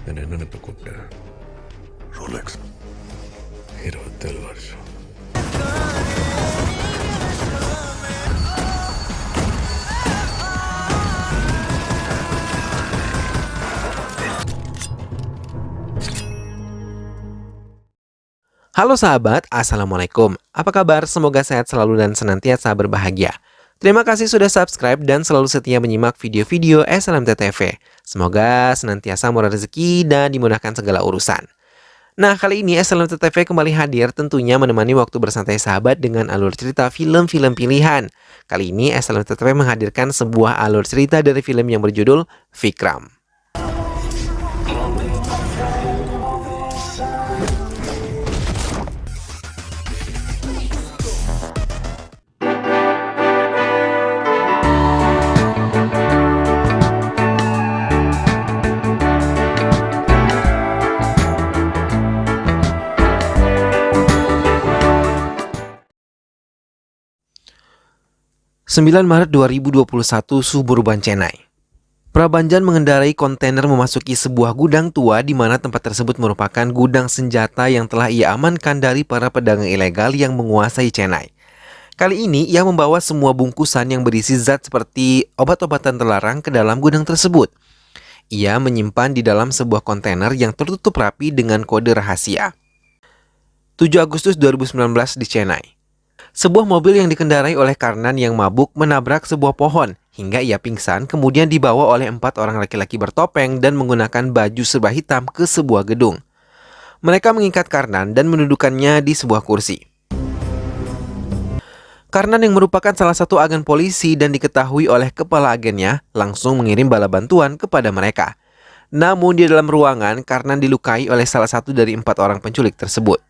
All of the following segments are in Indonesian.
என்ன என்னன்னு இப்ப கூப்பிட்டேன். ரோலெக்ஸ் 27 வருஷம். Halo sahabat, Assalamualaikum. Apa kabar? Semoga sehat selalu dan senantiasa berbahagia. Terima kasih sudah subscribe dan selalu setia menyimak video-video SLMT TV. Semoga senantiasa murah rezeki dan dimudahkan segala urusan. Nah, kali ini SLMT TV kembali hadir tentunya menemani waktu bersantai sahabat dengan alur cerita film-film pilihan. Kali ini SLMT TV menghadirkan sebuah alur cerita dari film yang berjudul Vikram. Maret 2021 suburban Chennai. Prabanjan mengendarai kontainer memasuki sebuah gudang tua di mana tempat tersebut merupakan gudang senjata yang telah ia amankan dari para pedagang ilegal yang menguasai Chennai. Kali ini ia membawa semua bungkusan yang berisi zat seperti obat-obatan terlarang ke dalam gudang tersebut. Ia menyimpan di dalam sebuah kontainer yang tertutup rapi dengan kode rahasia. 7 Agustus 2019 di Chennai. Sebuah mobil yang dikendarai oleh Karnan yang mabuk menabrak sebuah pohon hingga ia pingsan, kemudian dibawa oleh 4 orang laki-laki bertopeng dan menggunakan baju serba hitam ke sebuah gedung. Mereka mengikat Karnan dan mendudukannya di sebuah kursi. Karnan yang merupakan salah satu agen polisi dan diketahui oleh kepala agennya langsung mengirim bala bantuan kepada mereka. Namun di dalam ruangan, Karnan dilukai oleh salah satu dari 4 orang penculik tersebut.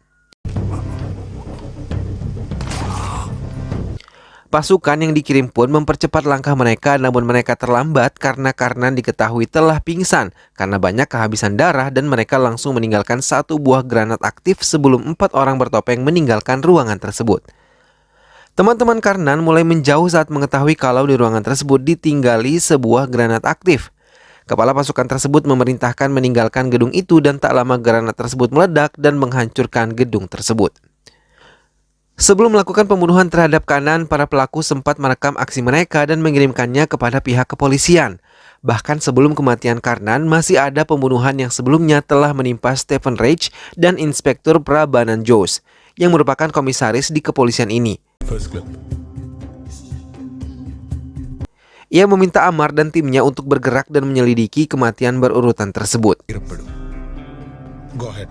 Pasukan yang dikirim pun mempercepat langkah mereka, namun mereka terlambat karena Karnan diketahui telah pingsan karena banyak kehabisan darah dan mereka langsung meninggalkan satu buah granat aktif sebelum 4 orang bertopeng meninggalkan ruangan tersebut. Teman-teman Karnan mulai menjauh saat mengetahui kalau di ruangan tersebut ditinggali sebuah granat aktif. Kepala pasukan tersebut memerintahkan meninggalkan gedung itu dan tak lama granat tersebut meledak dan menghancurkan gedung tersebut. Sebelum melakukan pembunuhan terhadap Karnan, para pelaku sempat merekam aksi mereka dan mengirimkannya kepada pihak kepolisian. Bahkan sebelum kematian Karnan, masih ada pembunuhan yang sebelumnya telah menimpa Stephen Reich dan Inspektur Prabanan Jose, yang merupakan komisaris di kepolisian ini. First clip. Ia meminta Amar dan timnya untuk bergerak dan menyelidiki kematian berurutan tersebut. Go ahead.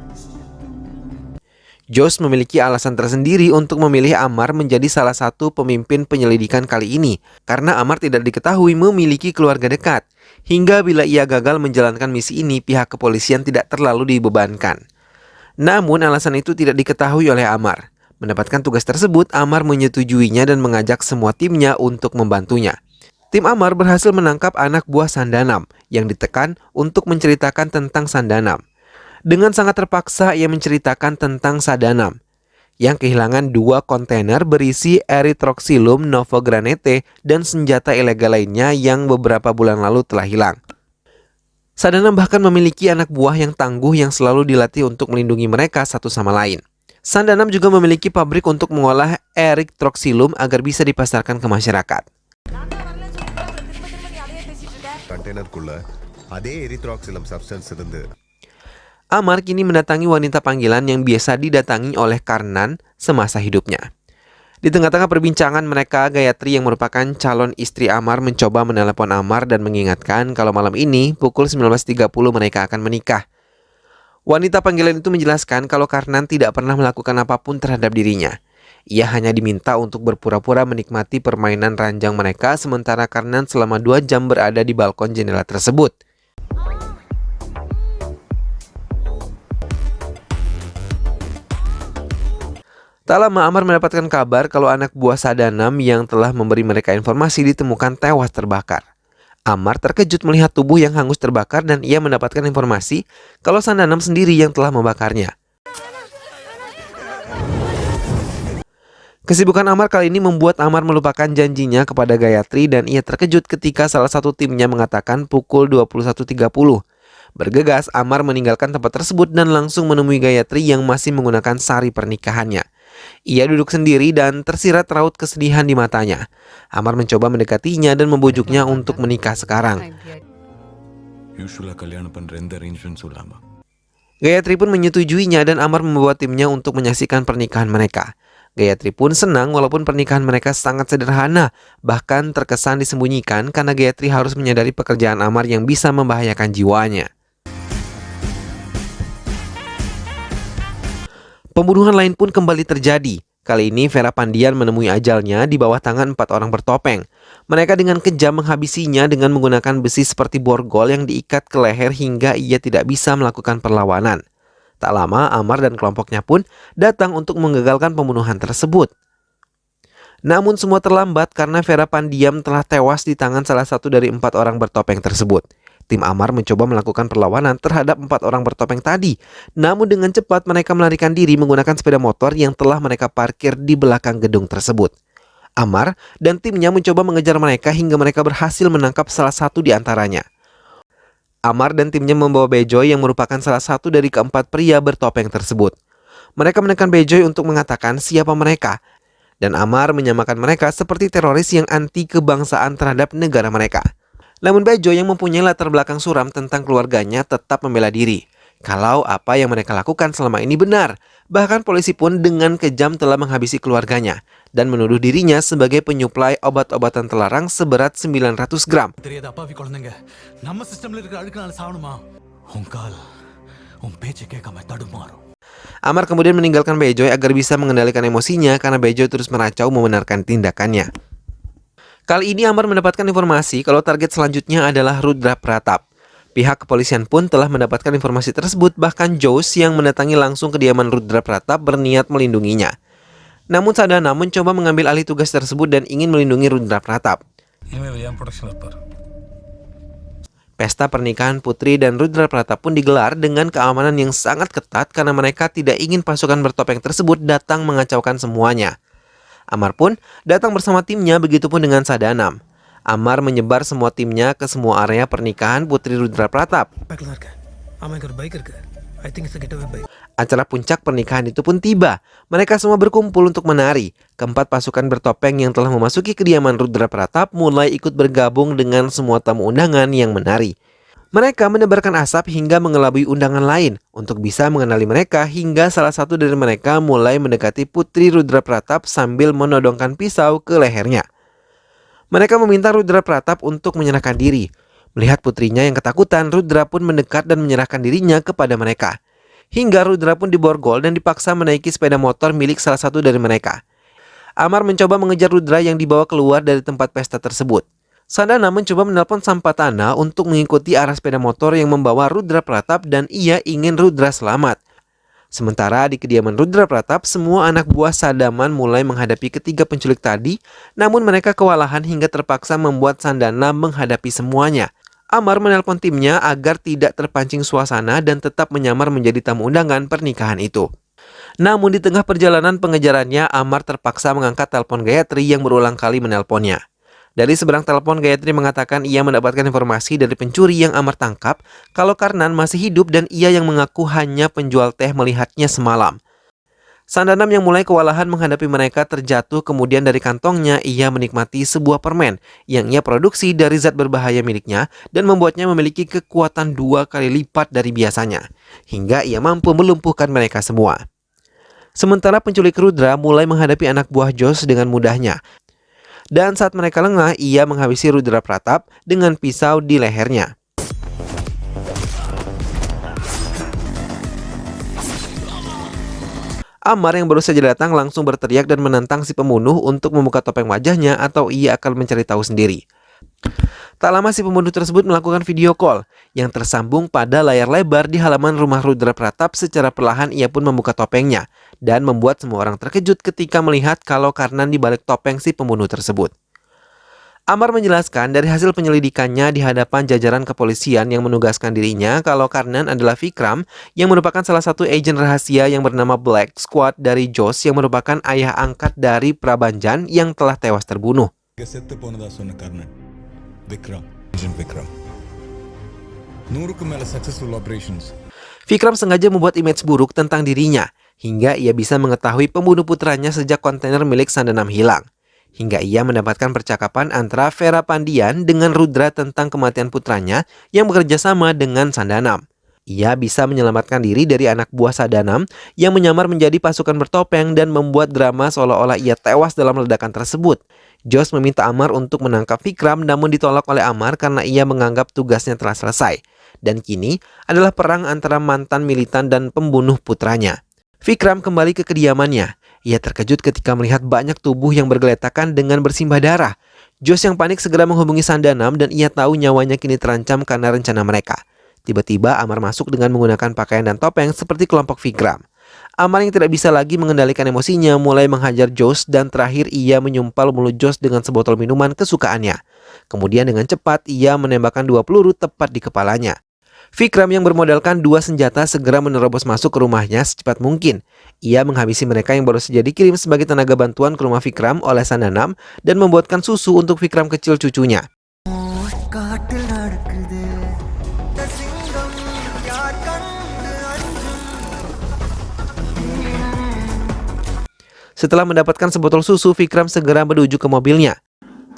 Jose memiliki alasan tersendiri untuk memilih Amar menjadi salah satu pemimpin penyelidikan kali ini karena Amar tidak diketahui memiliki keluarga dekat. Hingga bila ia gagal menjalankan misi ini, pihak kepolisian tidak terlalu dibebankan. Namun alasan itu tidak diketahui oleh Amar. Mendapatkan tugas tersebut, Amar menyetujuinya dan mengajak semua timnya untuk membantunya. Tim Amar berhasil menangkap anak buah Sandanam yang ditekan untuk menceritakan tentang Sandanam. Dengan sangat terpaksa ia menceritakan tentang Sadanam yang kehilangan 2 kontainer berisi Erythroxylum novogranate dan senjata ilegal lainnya yang beberapa bulan lalu telah hilang. Sadanam bahkan memiliki anak buah yang tangguh yang selalu dilatih untuk melindungi mereka satu sama lain. Sandanam juga memiliki pabrik untuk mengolah Erythroxylum agar bisa dipasarkan ke masyarakat. கண்டெய்னருக்குள்ள அதே எரித்ராக்சிலம் சப்ஸ்டன்ஸ் இருந்து Amar kini mendatangi wanita panggilan yang biasa didatangi oleh Karnan semasa hidupnya. Di tengah-tengah perbincangan mereka, Gayatri yang merupakan calon istri Amar mencoba menelepon Amar dan mengingatkan kalau malam ini pukul 19.30 mereka akan menikah. Wanita panggilan itu menjelaskan kalau Karnan tidak pernah melakukan apapun terhadap dirinya. Ia hanya diminta untuk berpura-pura menikmati permainan ranjang mereka sementara Karnan selama 2 jam berada di balkon jendela tersebut. Tak lama Amar mendapatkan kabar kalau anak buah Sadanam yang telah memberi mereka informasi ditemukan tewas terbakar. Amar terkejut melihat tubuh yang hangus terbakar dan ia mendapatkan informasi kalau Sadanam sendiri yang telah membakarnya. Kesibukan Amar kali ini membuat Amar melupakan janjinya kepada Gayatri dan ia terkejut ketika salah satu timnya mengatakan pukul 21.30. Bergegas, Amar meninggalkan tempat tersebut dan langsung menemui Gayatri yang masih menggunakan sari pernikahannya. Ia duduk sendiri dan tersirat raut kesedihan di matanya. Amar mencoba mendekatinya dan membujuknya untuk menikah sekarang. யூஸ்வலா கல்யாணம் பண்ற எந்த அரேஞ்ச்மெண்ட் சொல்லாமா Gayatri pun menyetujuinya dan Amar membawa timnya untuk menyaksikan pernikahan mereka. Gayatri pun senang walaupun pernikahan mereka sangat sederhana, bahkan terkesan disembunyikan karena Gayatri harus menyadari pekerjaan Amar yang bisa membahayakan jiwanya. Pembunuhan lain pun kembali terjadi. Kali ini Vera Pandian menemui ajalnya di bawah tangan 4 orang bertopeng. Mereka dengan kejam menghabisinya dengan menggunakan besi seperti borgol yang diikat ke leher hingga ia tidak bisa melakukan perlawanan. Tak lama, Amar dan kelompoknya pun datang untuk menggagalkan pembunuhan tersebut. Namun semua terlambat karena Vera Pandian telah tewas di tangan salah satu dari 4 orang bertopeng tersebut. Tim Amar mencoba melakukan perlawanan terhadap 4 orang bertopeng tadi. Namun dengan cepat mereka melarikan diri menggunakan sepeda motor yang telah mereka parkir di belakang gedung tersebut. Amar dan timnya mencoba mengejar mereka hingga mereka berhasil menangkap salah satu di antaranya. Amar dan timnya membawa Bejoy yang merupakan salah satu dari keempat pria bertopeng tersebut. Mereka menekan Bejoy untuk mengatakan siapa mereka. Dan Amar menyamakan mereka seperti teroris yang anti kebangsaan terhadap negara mereka. Namun Bejoy yang mempunyai latar belakang suram tentang keluarganya tetap membela diri. Kalau apa yang mereka lakukan selama ini benar. Bahkan polisi pun dengan kejam telah menghabisi keluarganya dan menuduh dirinya sebagai penyuplai obat-obatan terlarang seberat 900 gram. தெரியாத அப்பாவி குழந்தைங்க நம்ம சிஸ்டம்ல இருக்கிற அழுக்குனால சாவணுமா உன் கால் உன் பேச்சை கேட்காம தடுமாறும். Amar kemudian meninggalkan Bejoy agar bisa mengendalikan emosinya karena Bejoy terus meracau membenarkan tindakannya. Kali ini Amar mendapatkan informasi kalau target selanjutnya adalah Rudra Pratap. Pihak kepolisian pun telah mendapatkan informasi tersebut, bahkan Jos yang mendatangi langsung kediaman Rudra Pratap berniat melindunginya. Namun Sadana mencoba mengambil alih tugas tersebut dan ingin melindungi Rudra Pratap. Pesta pernikahan Putri dan Rudra Pratap pun digelar dengan keamanan yang sangat ketat karena mereka tidak ingin pasukan bertopeng tersebut datang mengacaukan semuanya. Amar pun datang bersama timnya, begitupun dengan Sadanam. Amar menyebar semua timnya ke semua area pernikahan Putri Rudra Pratap. Acara puncak pernikahan itu pun tiba. Mereka semua berkumpul untuk menari. Keempat pasukan bertopeng yang telah memasuki kediaman Rudra Pratap mulai ikut bergabung dengan semua tamu undangan yang menari. Mereka menebarkan asap hingga mengelabui undangan lain untuk bisa mengenali mereka hingga salah satu dari mereka mulai mendekati Putri Rudra Pratap sambil menodongkan pisau ke lehernya. Mereka meminta Rudra Pratap untuk menyerahkan diri. Melihat putrinya yang ketakutan, Rudra pun mendekat dan menyerahkan dirinya kepada mereka. Hingga Rudra pun diborgol dan dipaksa menaiki sepeda motor milik salah satu dari mereka. Amar mencoba mengejar Rudra yang dibawa keluar dari tempat pesta tersebut. Sadana mencoba menelpon Sampatana untuk mengikuti arah sepeda motor yang membawa Rudra Pratap dan ia ingin Rudra selamat. Sementara di kediaman Rudra Pratap, semua anak buah Sadaman mulai menghadapi ketiga penculik tadi, namun mereka kewalahan hingga terpaksa membuat Sandana menghadapi semuanya. Amar menelpon timnya agar tidak terpancing suasana dan tetap menyamar menjadi tamu undangan pernikahan itu. Namun di tengah perjalanan pengejarannya, Amar terpaksa mengangkat telepon Gayatri yang berulang kali menelponnya. Dari seberang telepon, Gayatri mengatakan ia mendapatkan informasi dari pencuri yang Amar tangkap kalau Karnan masih hidup dan ia yang mengaku hanya penjual teh melihatnya semalam. Sandanam yang mulai kewalahan menghadapi mereka terjatuh, kemudian dari kantongnya ia menikmati sebuah permen yang ia produksi dari zat berbahaya miliknya dan membuatnya memiliki kekuatan 2 kali lipat dari biasanya, hingga ia mampu melumpuhkan mereka semua. Sementara penculik Rudra mulai menghadapi anak buah Jos dengan mudahnya. Dan saat mereka lengah, ia menghabisi Rudra Pratap dengan pisau di lehernya. Amar yang baru saja datang langsung berteriak dan menantang si pembunuh untuk membuka topeng wajahnya atau ia akan mencari tahu sendiri. Tak lama si pembunuh tersebut melakukan video call yang tersambung pada layar lebar di halaman rumah Rudra Pratap. Secara perlahan ia pun membuka topengnya dan membuat semua orang terkejut ketika melihat kalau Karnan di balik topeng si pembunuh tersebut. Amar menjelaskan dari hasil penyelidikannya di hadapan jajaran kepolisian yang menugaskan dirinya kalau Karnan adalah Vikram yang merupakan salah satu agen rahasia yang bernama Black Squad dari Jos yang merupakan ayah angkat dari Prabanjan yang telah tewas terbunuh. Vikram 100க்கும் மேல successful operations. Vikram sengaja membuat image buruk tentang dirinya, hingga ia bisa mengetahui pembunuh putranya sejak kontainer milik Sandanam hilang. Hingga ia mendapatkan percakapan antara Vera Pandian dengan Rudra tentang kematian putranya yang bekerja sama dengan Sandanam. Ia bisa menyelamatkan diri dari anak buah Sandanam yang menyamar menjadi pasukan bertopeng dan membuat drama seolah-olah ia tewas dalam ledakan tersebut. Josh meminta Amar untuk menangkap Vikram namun ditolak oleh Amar karena ia menganggap tugasnya telah selesai. Dan kini adalah perang antara mantan militan dan pembunuh putranya. Vikram kembali ke kediamannya. Ia terkejut ketika melihat banyak tubuh yang bergeletakan dengan bersimbah darah. Josh yang panik segera menghubungi Sandanam dan ia tahu nyawanya kini terancam karena rencana mereka. Tiba-tiba Amar masuk dengan menggunakan pakaian dan topeng seperti kelompok Vikram. Amar yang tidak bisa lagi mengendalikan emosinya mulai menghajar Josh dan terakhir ia menyumpal mulut Josh dengan sebotol minuman kesukaannya. Kemudian dengan cepat ia menembakkan 2 peluru tepat di kepalanya. Vikram yang bermodalkan 2 senjata segera menerobos masuk ke rumahnya secepat mungkin. Ia menghabisi mereka yang baru saja dikirim sebagai tenaga bantuan ke rumah Vikram oleh Sandanam dan membuatkan susu untuk Vikram kecil cucunya. Setelah mendapatkan sebotol susu, Vikram segera menuju ke mobilnya.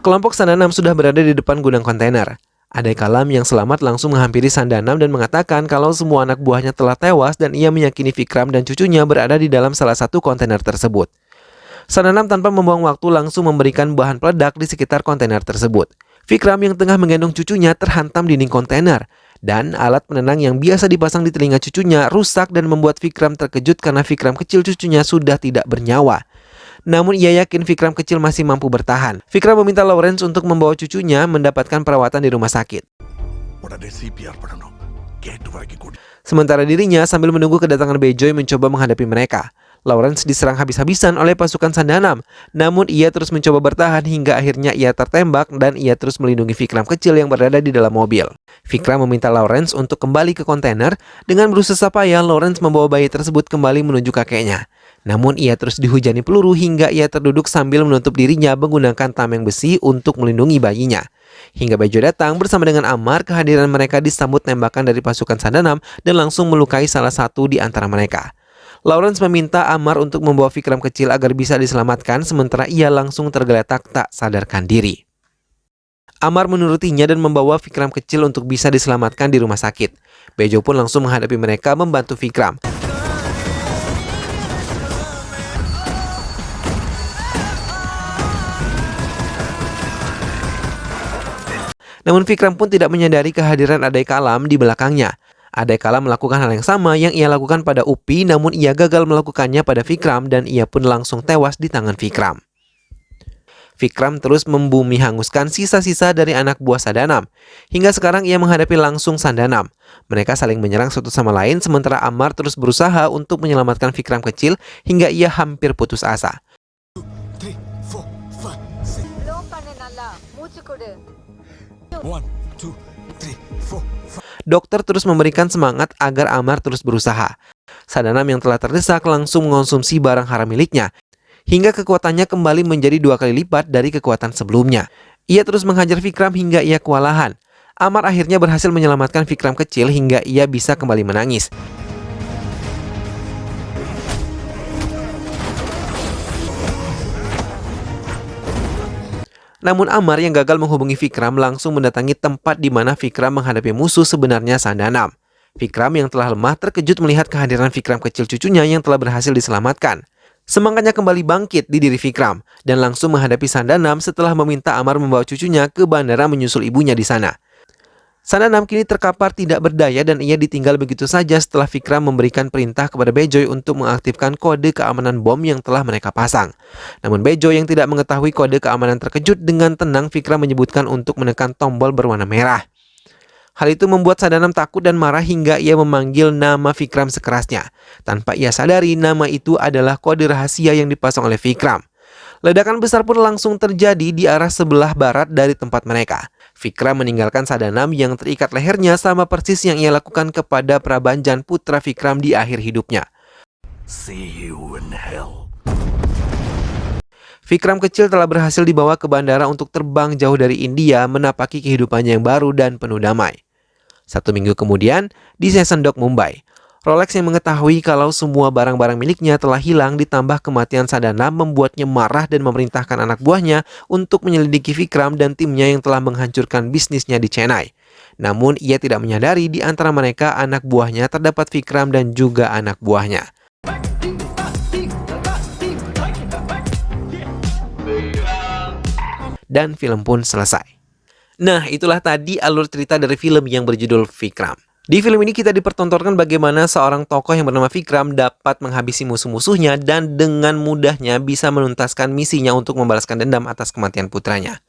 Kelompok Sandanam sudah berada di depan gudang kontainer. Adai Kalam yang selamat langsung menghampiri Sandanam dan mengatakan kalau semua anak buahnya telah tewas dan ia meyakini Vikram dan cucunya berada di dalam salah satu kontainer tersebut. Sandanam tanpa membuang waktu langsung memberikan bahan peledak di sekitar kontainer tersebut. Vikram yang tengah menggendong cucunya terhantam dinding kontainer. Dan alat penenang yang biasa dipasang di telinga cucunya rusak dan membuat Vikram terkejut karena Vikram kecil cucunya sudah tidak bernyawa. Namun ia yakin Vikram kecil masih mampu bertahan. Vikram meminta Lawrence untuk membawa cucunya mendapatkan perawatan di rumah sakit. Sementara dirinya sambil menunggu kedatangan Bejoy mencoba menghadapi mereka. Lawrence diserang habis-habisan oleh pasukan Sandanam. Namun ia terus mencoba bertahan hingga akhirnya ia tertembak dan ia terus melindungi Vikram kecil yang berada di dalam mobil. Vikram meminta Lawrence untuk kembali ke kontainer. Dengan berusaha payah, Lawrence membawa bayi tersebut kembali menuju kakeknya. Namun ia terus dihujani peluru hingga ia terduduk sambil menutup dirinya menggunakan tameng besi untuk melindungi bayinya. Hingga Bejoy datang bersama dengan Amar, kehadiran mereka disambut tembakan dari pasukan Sandanam dan langsung melukai salah satu di antara mereka. Lawrence meminta Amar untuk membawa Vikram kecil agar bisa diselamatkan sementara ia langsung tergeletak tak sadarkan diri. Amar menurutinya dan membawa Vikram kecil untuk bisa diselamatkan di rumah sakit. Bejo pun langsung menghadapi mereka membantu Vikram. Namun Vikram pun tidak menyadari kehadiran Adai Kalam di belakangnya. Adai Kalam melakukan hal yang sama yang ia lakukan pada Upi, namun ia gagal melakukannya pada Vikram dan ia pun langsung tewas di tangan Vikram. Vikram terus membumi hanguskan sisa-sisa dari anak buah Sandanam. Hingga sekarang ia menghadapi langsung Sandanam. Mereka saling menyerang satu sama lain sementara Amar terus berusaha untuk menyelamatkan Vikram kecil hingga ia hampir putus asa. Dokter terus memberikan semangat agar Amar terus berusaha. Sandanam yang telah terdesak langsung mengonsumsi barang haram miliknya, hingga kekuatannya kembali menjadi 2 kali lipat dari kekuatan sebelumnya. Ia terus menghajar Vikram hingga ia kewalahan. Amar akhirnya berhasil menyelamatkan Vikram kecil hingga ia bisa kembali menangis. Namun Amar yang gagal menghubungi Vikram langsung mendatangi tempat di mana Vikram menghadapi musuh sebenarnya Sandanam. Vikram yang telah lemah terkejut melihat kehadiran Vikram kecil cucunya yang telah berhasil diselamatkan. Semangatnya kembali bangkit di diri Vikram dan langsung menghadapi Sandanam setelah meminta Amar membawa cucunya ke bandara menyusul ibunya di sana. Sandanam kini terkapar tidak berdaya dan ia ditinggal begitu saja setelah Vikram memberikan perintah kepada Bejoy untuk mengaktifkan kode keamanan bom yang telah mereka pasang. Namun Bejoy yang tidak mengetahui kode keamanan terkejut dengan tenang Vikram menyebutkan untuk menekan tombol berwarna merah. Hal itu membuat Sandanam takut dan marah hingga ia memanggil nama Vikram sekerasnya. Tanpa ia sadari nama itu adalah kode rahasia yang dipasang oleh Vikram. Ledakan besar pun langsung terjadi di arah sebelah barat dari tempat mereka. Vikram meninggalkan Sandanam yang terikat lehernya sama persis yang ia lakukan kepada Prabanjan putra Vikram di akhir hidupnya. See you in hell. Vikram kecil telah berhasil dibawa ke bandara untuk terbang jauh dari India menapaki kehidupannya yang baru dan penuh damai. 1 minggu kemudian, di Seasondock, Mumbai, Rolex yang mengetahui kalau semua barang-barang miliknya telah hilang ditambah kematian Sadhana membuatnya marah dan memerintahkan anak buahnya untuk menyelidiki Vikram dan timnya yang telah menghancurkan bisnisnya di Chennai. Namun ia tidak menyadari di antara mereka anak buahnya terdapat Vikram dan juga anak buahnya. Dan film pun selesai. Nah, itulah tadi alur cerita dari film yang berjudul Vikram. Di film ini kita dipertontonkan bagaimana seorang tokoh yang bernama Vikram dapat menghabisi musuh-musuhnya dan dengan mudahnya bisa menuntaskan misinya untuk membalaskan dendam atas kematian putranya.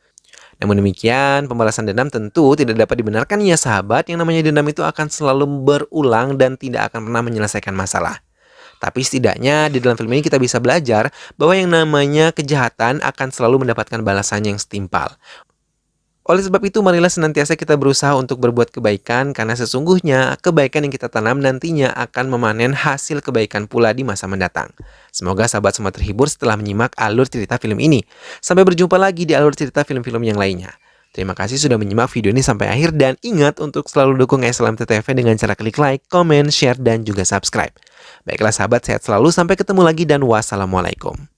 Namun demikian, pembalasan dendam tentu tidak dapat dibenarkan ya sahabat, yang namanya dendam itu akan selalu berulang dan tidak akan pernah menyelesaikan masalah. Tapi setidaknya di dalam film ini kita bisa belajar bahwa yang namanya kejahatan akan selalu mendapatkan balasan yang setimpal. Oleh sebab itu, marilah senantiasa kita berusaha untuk berbuat kebaikan, karena sesungguhnya kebaikan yang kita tanam nantinya akan memanen hasil kebaikan pula di masa mendatang. Semoga sahabat semua terhibur setelah menyimak alur cerita film ini. Sampai berjumpa lagi di alur cerita film-film yang lainnya. Terima kasih sudah menyimak video ini sampai akhir, dan ingat untuk selalu dukung SLMT TV dengan cara klik like, comment, share, dan juga subscribe. Baiklah sahabat, sehat selalu, sampai ketemu lagi dan wassalamualaikum.